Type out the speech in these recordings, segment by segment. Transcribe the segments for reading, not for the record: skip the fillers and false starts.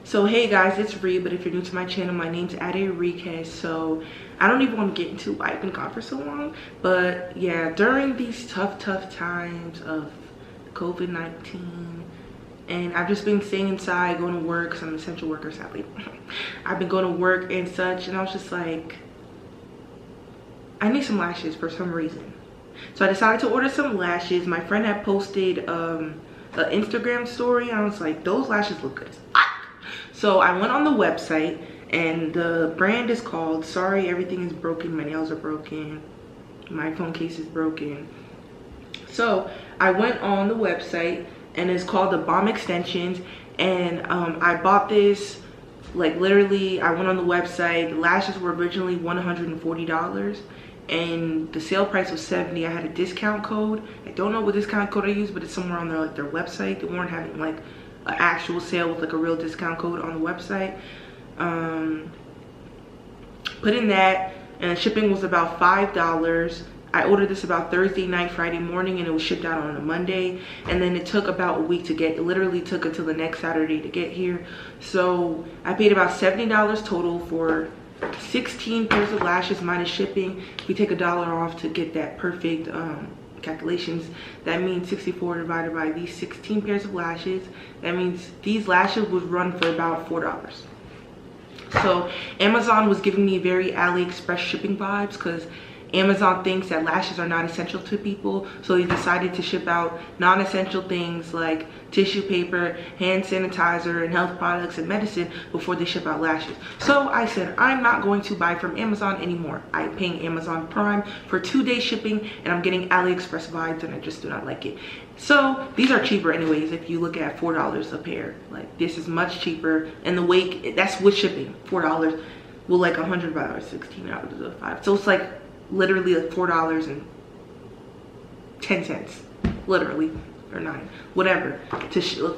So hey guys, it's Ree, but if you're new to my channel, my name's ADERIYIKE. So I don't even want to get into why I've been gone for so long, but yeah, during these tough times of COVID-19, and I've just been staying inside, going to work, because I'm an essential worker, sadly. I've been going to work and such, and I was just like, I need some lashes for some reason. So I decided to order some lashes. My friend had posted an Instagram story, and I was like, those lashes look good. So I went on the website, and the brand is called Sorry Everything is Broken, My Nails Are Broken, My phone case is broken. So I went on the website, and it's called The Bomb Extensions, and I bought this, like literally, I went on the website. The lashes were originally $140, and the sale price was $70. I had a discount code. I don't know what discount code I used, but it's somewhere on their website. They weren't having like an actual sale with like a real discount code on the website. Put in that, and the shipping was about $5. I ordered this about Thursday night, Friday morning, and it was shipped out on a Monday, and then it took about a week to get. It literally took until the next Saturday to get here. So I paid about $70 total for 16 pairs of lashes minus shipping. We take $1 off to get that perfect calculations. That means 64 divided by these 16 pairs of lashes. That means these lashes would run for about $4. So Amazon was giving me very AliExpress shipping vibes, because Amazon thinks that lashes are not essential to people, so they decided to ship out non-essential things like tissue paper, hand sanitizer, and health products and medicine before they ship out lashes. So I said, I'm not going to buy from Amazon anymore. I'm paying Amazon Prime for 2-day shipping, and I'm getting AliExpress vibes, and I just do not like it. So these are cheaper anyways. If you look at $4 a pair, like this is much cheaper, and the weight, that's with shipping, $4. Well, like $100, 16 out of the 5. So it's like literally like $4.10, literally, or 9, whatever,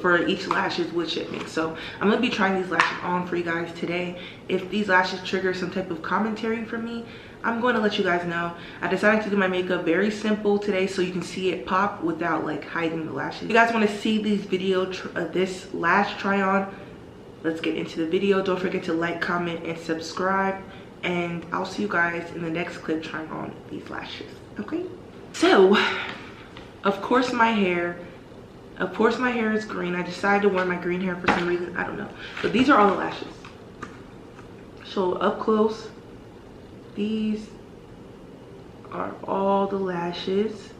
for each lashes with shipping. So I'm gonna be trying these lashes on for you guys today. If these lashes trigger some type of commentary from me, I'm going to let you guys know. I decided to do my makeup very simple today, so you can see it pop without like hiding the lashes. If you guys want to see these this lash try on, let's get into the video. Don't forget to like, comment, and subscribe, and I'll see you guys in the next clip trying on these lashes. Okay, so of course my hair is green. I decided to wear my green hair for some reason, I don't know, but these are all the lashes. So up close, these are all the lashes.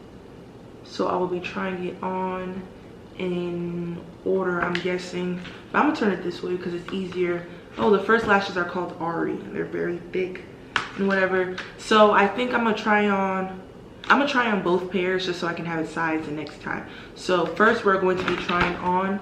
So I will be trying it on in order, I'm guessing, but I'm gonna turn it this way because it's easier. Oh, the first lashes are called Ari, and they're very thick and whatever. So I think I'm gonna try on both pairs just so I can have it sized the next time. So first we're going to be trying on,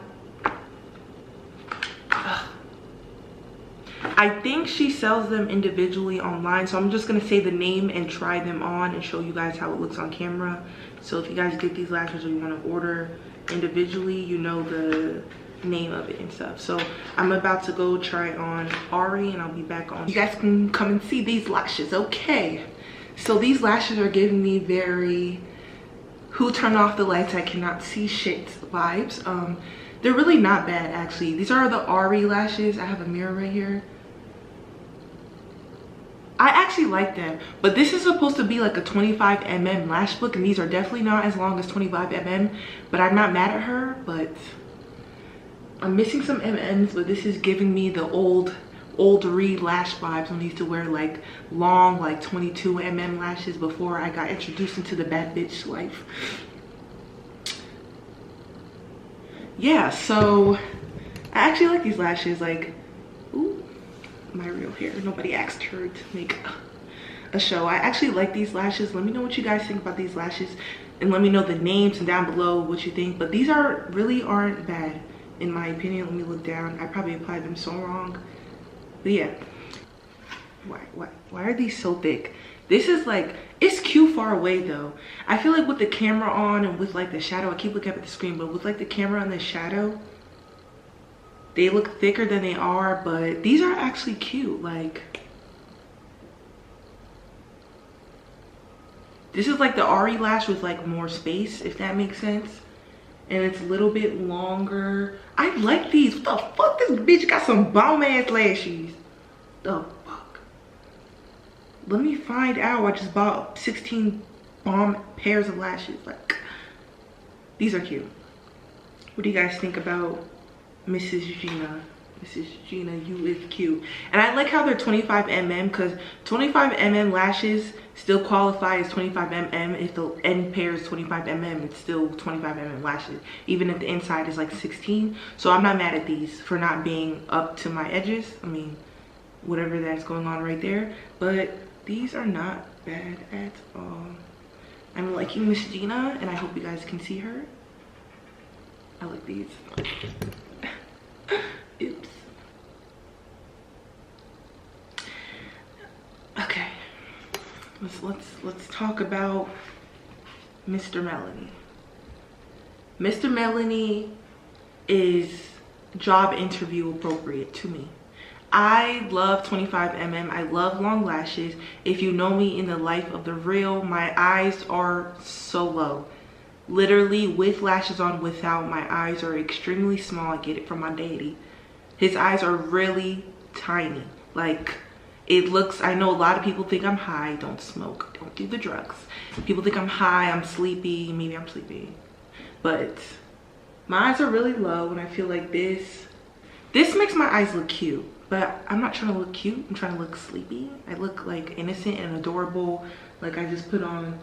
I think she sells them individually online, so I'm just gonna say the name and try them on and show you guys how it looks on camera. So if you guys get these lashes or you want to order individually, you know the name of it and stuff. So I'm about to go try on Ari, and I'll be back on. You guys can come and see these lashes. Okay, so these lashes are giving me very who turned off the lights, I cannot see shit vibes. They're really not bad actually. These are the Ari lashes. I have a mirror right here. I actually like them, but this is supposed to be like a 25mm lash book, and these are definitely not as long as 25mm, but I'm not mad at her. But I'm missing some MMs, but this is giving me the old Ree lash vibes when I used to wear like long, like 22mm lashes before I got introduced into the bad bitch life. Yeah, so I actually like these lashes. Like, ooh, my real hair. Nobody asked her to make a show. I actually like these lashes. Let me know what you guys think about these lashes, and let me know the names and down below what you think. But these really aren't bad in my opinion. Let me look down. I probably applied them so wrong, but yeah. Why are these so thick? This is like, it's cute far away though. I feel like with the camera on and with like the shadow, I keep looking up at the screen, but with like the camera and the shadow, they look thicker than they are. But these are actually cute. Like, this is like the Ari lash with like more space, if that makes sense. and it's a little bit longer. I like these. What the fuck? This bitch got some bomb ass lashes. The fuck? Let me find out. I just bought 16 bomb pairs of lashes. Like, these are cute. What do you guys think about Mrs. Gina? Mrs. Gina, you is cute. And I like how they're 25mm, because 25mm lashes still qualify as 25mm. If the end pair is 25mm, it's still 25mm lashes, even if the inside is like 16. So I'm not mad at these for not being up to my edges. I mean, whatever that's going on right there. But these are not bad at all. I'm liking Miss Gina, and I hope you guys can see her. I like these. Oops. Okay. Let's talk about Mr. Melanie. Mr. Melanie is job interview appropriate to me. I love 25mm. I love long lashes. If you know me in the life of the real, my eyes are so low. Literally, with lashes on, without, my eyes are extremely small. I get it from my daddy. His eyes are really tiny. Like, it looks, I know a lot of people think I'm high. Don't smoke, don't do the drugs. People think I'm high, I'm sleepy. Maybe I'm sleepy, but my eyes are really low, and I feel like this makes my eyes look cute. But I'm not trying to look cute, I'm trying to look sleepy. I look like innocent and adorable. Like, I just put on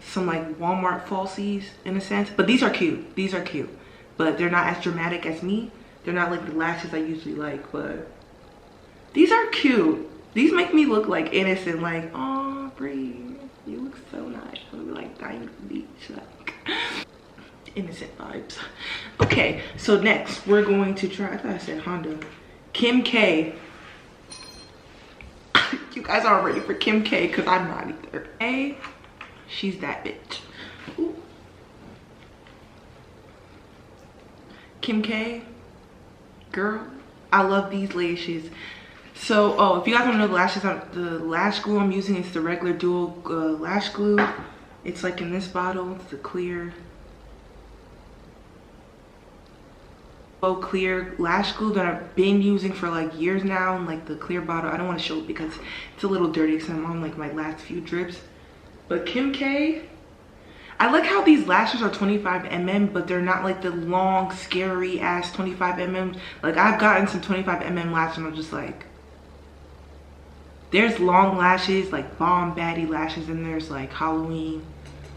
some like Walmart falsies in a sense. But these are cute. These are cute. But they're not as dramatic as me. They're not like the lashes I usually like. But these are cute. These make me look like innocent. Like, oh, Bree, you look so nice. I'm like dying to the beach. Like, innocent vibes. Okay, so next we're going to try, I thought I said Honda. Kim K. You guys aren't ready for Kim K, because I'm not either. Hey, she's that bitch. Ooh. Kim K, girl, I love these lashes. So, oh, if you guys want to know the lashes, the lash glue I'm using is the regular dual lash glue. It's like in this bottle. It's the clear lash glue that I've been using for like years now, and like the clear bottle. I don't want to show it because it's a little dirty because I'm on like my last few drips. But Kim K, I like how these lashes are 25mm, but they're not like the long scary ass 25mm. Like, I've gotten some 25mm lashes and I'm just like, there's long lashes like bomb baddie lashes, and there's like Halloween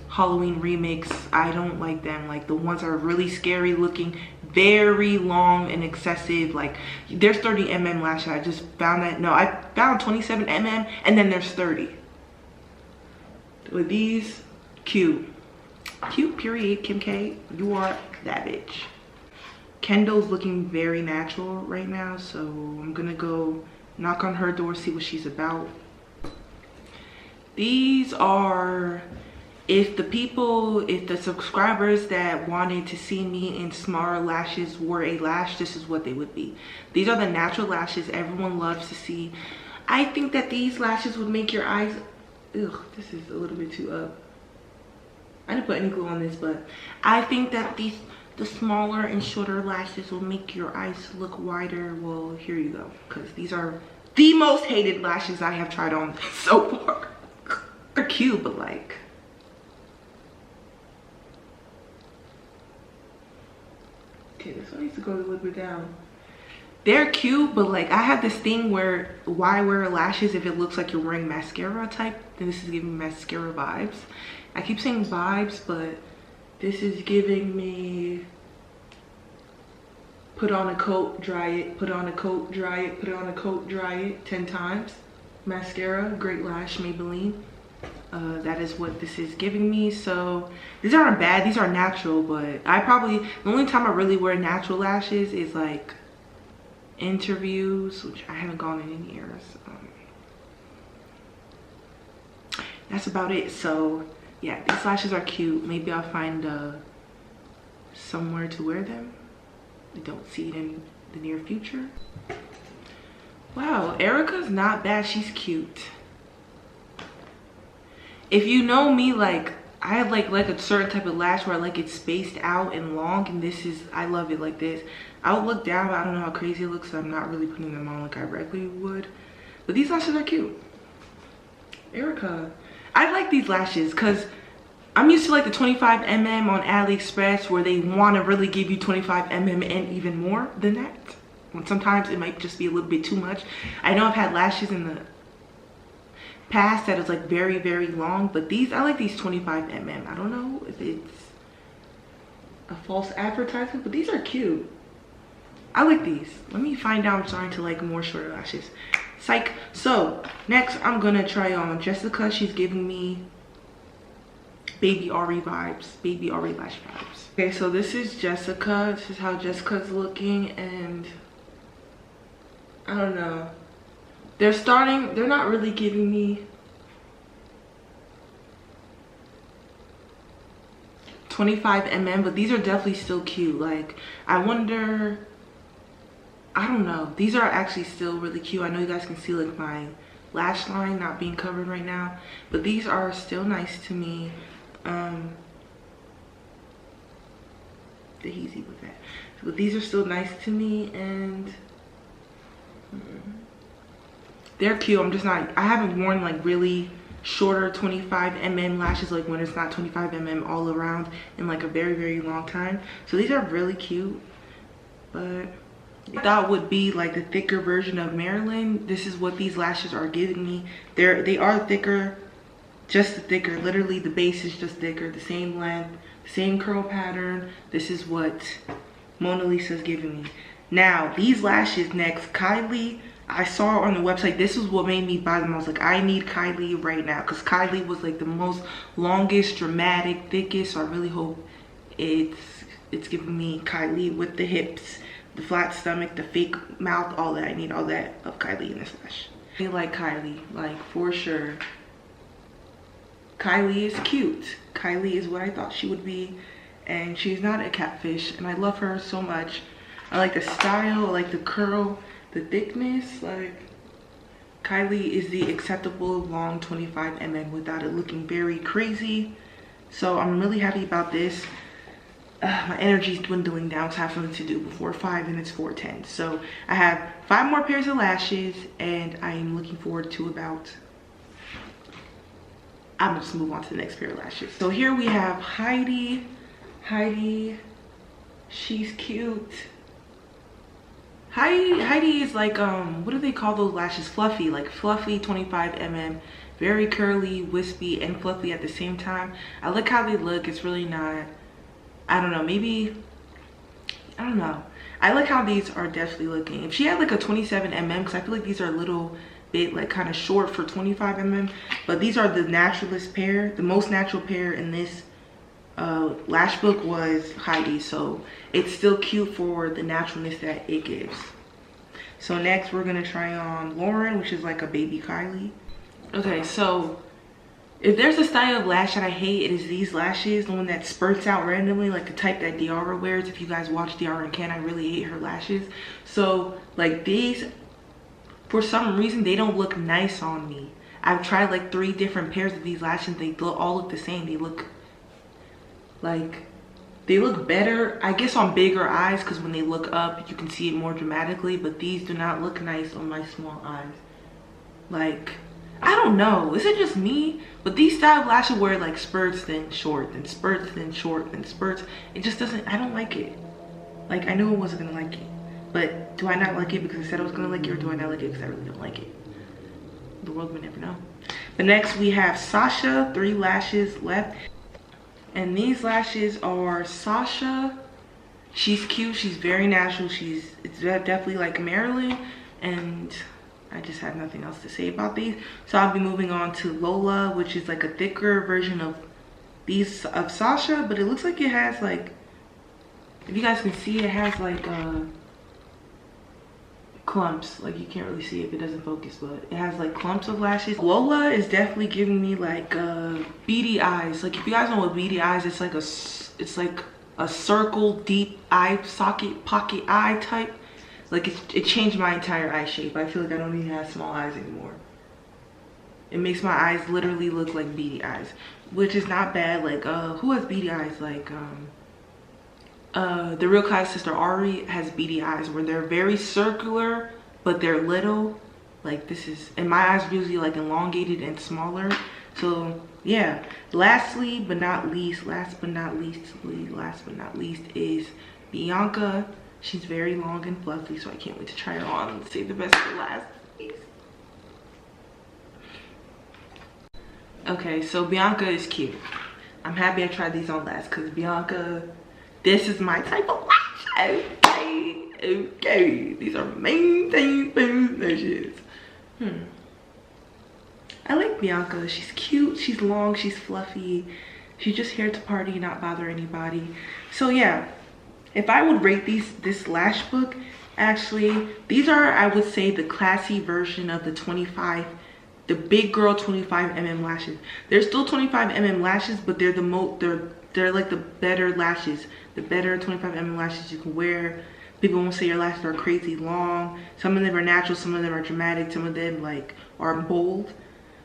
remix. I don't like them. Like, the ones that are really scary looking, very long and excessive. Like, there's 30mm lashes. I just found that. No, I found 27mm, and then there's 30. With these, cute period. Kim K, you are that bitch. Kendall's looking very natural right now, so I'm gonna go knock on her door, see what she's about. These are, if the subscribers that wanted to see me in smaller lashes were a lash, this is what they would be. These are the natural lashes everyone loves to see. I think that these lashes would make your eyes, ugh, this is a little bit too up. I didn't put any glue on this, but I think that the smaller and shorter lashes will make your eyes look wider. Well, here you go, because these are the most hated lashes I have tried on so far. They're cute, but like, okay, this one needs to go a little bit down. They're cute, but like, I have this thing where, why wear lashes if it looks like you're wearing mascara type? Then this is giving me mascara vibes. I keep saying vibes, but this is giving me put on a coat, dry it, put on a coat, dry it, put on a coat, dry it 10 times. Mascara, Great Lash, Maybelline. That is what this is giving me. So these aren't bad, these are natural, but the only time I really wear natural lashes is like interviews, which I haven't gone in years. That's about it. So yeah, these lashes are cute. Maybe I'll find somewhere to wear them. I don't see it in the near future. Wow, Erica's not bad. She's cute. If you know me, like, I have like a certain type of lash where I like it spaced out and long, and this is, I love it like this. I'll look down, but I don't know how crazy it looks, so I'm not really putting them on like I regularly would. But these lashes are cute. Erica, I like these lashes because I'm used to like the 25mm on AliExpress where they want to really give you 25mm and even more than that. When sometimes it might just be a little bit too much. I know I've had lashes in the past that is like very, very long, but these, I like these 25mm. I don't know if it's a false advertisement, but these are cute. I like these. Let me find out. I'm starting to like more shorter lashes. Psych. So next I'm gonna try on Jessica. She's giving me baby Ari vibes, baby Ari lash vibes. Okay, so this is Jessica. This is how Jessica's looking, and I don't know. They're not really giving me 25mm, but these are definitely still cute. Like, I wonder, I don't know. These are actually still really cute. I know you guys can see like my lash line not being covered right now, but these are still nice to me. The easy with that. But these are still nice to me, and they're cute. I'm just not, I haven't worn like really shorter 25mm lashes, like when it's not 25mm all around, in like a very, very long time. So these are really cute, but I thought would be like the thicker version of Marilyn. This is what these lashes are giving me. They are thicker, just thicker. Literally the base is just thicker, the same length, same curl pattern. This is what Mona Lisa's giving me. Now these lashes next, Kylie, I saw on the website. This is what made me buy them. I was like, I need Kylie right now, because Kylie was like the most longest, dramatic, thickest. So I really hope it's giving me Kylie with the hips, the flat stomach, the fake mouth, all that. I need all that of Kylie in this lash. I like Kylie, like for sure. Kylie is cute. Kylie is what I thought she would be, and she's not a catfish, and I love her so much. I like the style, I like the curl, the thickness. Like, Kylie is the acceptable long 25mm without it looking very crazy. So I'm really happy about this. My energy's dwindling down, so I have something to do before 5 and it's 4:10. So I have 5 more pairs of lashes, and I'm looking forward to about, I'm gonna just move on to the next pair of lashes. So here we have Heidi. Heidi, she's cute. Heidi is like, what do they call those lashes? Fluffy, like fluffy 25mm, very curly, wispy, and fluffy at the same time. I like how they look. It's really not, I don't know, maybe, I don't know. I like how these are definitely looking. If she had like a 27mm, because I feel like these are a little bit like kind of short for 25mm, but these are the naturalist pair. The most natural pair in this lash book was Heidi, so it's still cute for the naturalness that it gives. So next we're gonna try on Lauren, which is like a baby Kylie. Okay, so if there's a style of lash that I hate, it is these lashes, the one that spurts out randomly, like the type that Diara wears. If you guys watch Diara and Ken, I really hate her lashes. So like these, for some reason, they don't look nice on me. I've tried like 3 different pairs of these lashes. They all look the same. They look like, they look better, I guess, on bigger eyes, because when they look up, you can see it more dramatically, but these do not look nice on my small eyes. Like, I don't know, is it just me? But these style of lashes where it like spurts, then short, then spurts, then short, then spurts, it just doesn't, I don't like it. Like, I knew I wasn't gonna like it, but do I not like it because I said I was gonna like it, or do I not like it because I really don't like it? The world would never know. But next we have Sasha, 3 lashes left. And these lashes are Sasha. She's cute, she's very natural, it's definitely like Marilyn, and I just have nothing else to say about these. So I'll be moving on to Lola, which is like a thicker version of these of Sasha, but it looks like it has like, if you guys can see, it has like clumps. Like, you can't really see it if it doesn't focus, but it has like clumps of lashes. Lola is definitely giving me like beady eyes. Like, if you guys know what beady eyes, it's like a circle deep eye socket pocket eye type. Like, it changed my entire eye shape. I feel like I don't even have small eyes anymore. It makes my eyes literally look like beady eyes, which is not bad. Like who has beady eyes? Like the Real Kylie sister Ari has beady eyes where they're very circular but they're little. Like this is, and my eyes are usually like elongated and smaller. So yeah, lastly but not least, last but not least is Bianca. She's very long and fluffy, so I can't wait to try her on and save the best for last, please. Okay, so Bianca is cute. I'm happy I tried these on last because Bianca, this is my type of lash. Okay, these are maintain lashes. I like Bianca. She's cute, she's long, she's fluffy. She's just here to party, not bother anybody. So yeah, if I would rate this lash book, actually, these are, I would say, the classy version of the big girl 25mm lashes. They're still 25mm lashes, but they're they're like the better lashes, the better 25mm lashes you can wear. People won't say your lashes are crazy long. Some of them are natural, some of them are dramatic, some of them like are bold.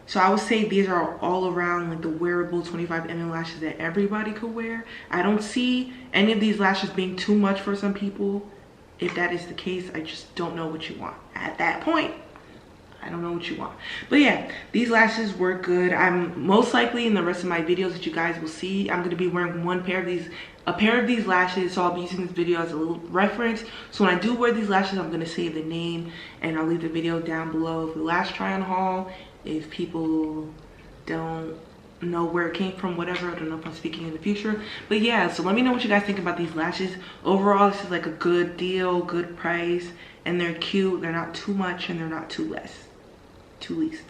So I would say these are all around like the wearable 25mm lashes that everybody could wear. I don't see any of these lashes being too much for some people. If that is the case, I just don't know what you want. At that point, I don't know what you want. But yeah, these lashes were good. I'm most likely in the rest of my videos that you guys will see, I'm going to be wearing a pair of these lashes. So I'll be using this video as a little reference. So when I do wear these lashes, I'm going to say the name and I'll leave the video down below of the lash try on haul. If people don't know where it came from, whatever, I don't know if I'm speaking in the future. But yeah, so let me know what you guys think about these lashes. Overall, this is like a good deal, good price, and they're cute. They're not too much and they're not too least,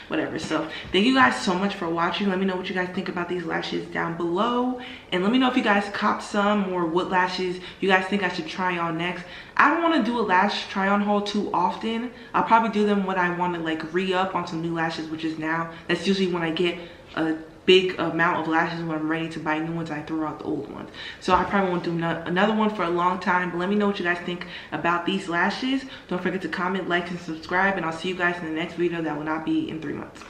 whatever. So thank you guys so much for watching. Let me know what you guys think about these lashes down below, and let me know if you guys copped some or what lashes you guys think I should try on next. I don't want to do a lash try on haul too often. I'll probably do them when I want to like re-up on some new lashes, which is now. That's usually when I get a big amount of lashes. When I'm ready to buy new ones, I throw out the old ones. So I probably won't do another one for a long time. But let me know what you guys think about these lashes. Don't forget to comment, like, and subscribe, and I'll see you guys in the next video that will not be in 3 months.